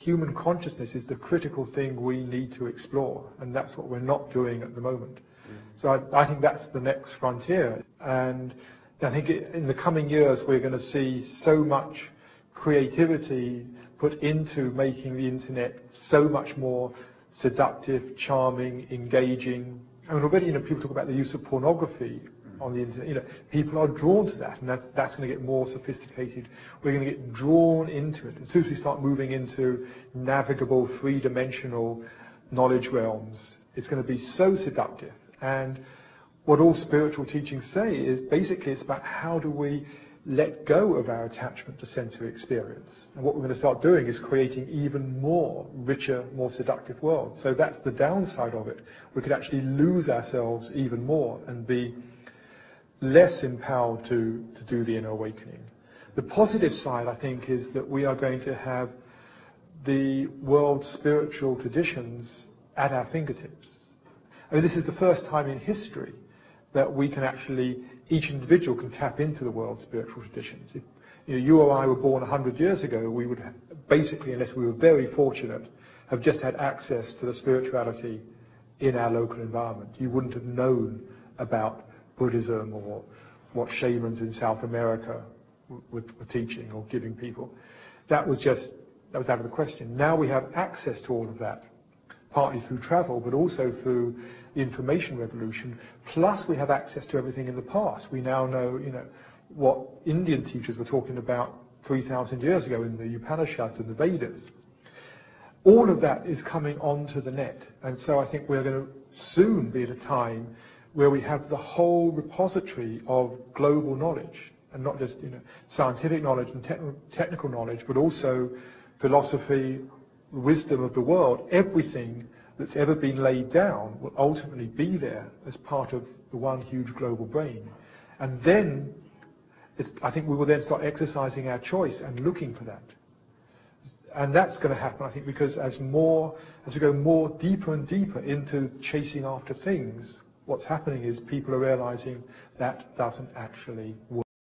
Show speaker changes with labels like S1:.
S1: Human consciousness is the critical thing we need to explore, and that's what we're not doing at the moment. So I think that's the next frontier, and I think in the coming years we're going to see so much creativity put into making the internet so much more seductive, charming, engaging. I mean, already, people talk about the use of pornography on the internet. People are drawn to that, and that's going to get more sophisticated. We're going to get drawn into it. As soon as we start moving into navigable, three-dimensional knowledge realms, it's going to be so seductive. And what all spiritual teachings say is basically it's about how do we let go of our attachment to sensory experience. And what we're going to start doing is creating even more richer, more seductive worlds. So that's the downside of it. We could actually lose ourselves even more and be less empowered to do the inner awakening. The positive side, I think, is that we are going to have the world's spiritual traditions at our fingertips. I mean, this is the first time in history that we can actually, each individual can tap into the world's spiritual traditions. If you or I were born 100 years ago, we would have, basically, unless we were very fortunate, have just had access to the spirituality in our local environment. You wouldn't have known about Buddhism or what shamans in South America were teaching or giving people. That was out of the question. Now we have access to all of that, partly through travel, but also through the information revolution. Plus, we have access to everything in the past. We now know, what Indian teachers were talking about 3,000 years ago in the Upanishads and the Vedas. All of that is coming onto the net, and so I think we're going to soon be at a time where we have the whole repository of global knowledge, and not just scientific knowledge and technical knowledge, but also philosophy, wisdom of the world. Everything that's ever been laid down will ultimately be there as part of the one huge global brain. And then, I think we will then start exercising our choice and looking for that. And that's going to happen, I think, because as we go more deeper and deeper into chasing after things, what's happening is people are realizing that doesn't actually work.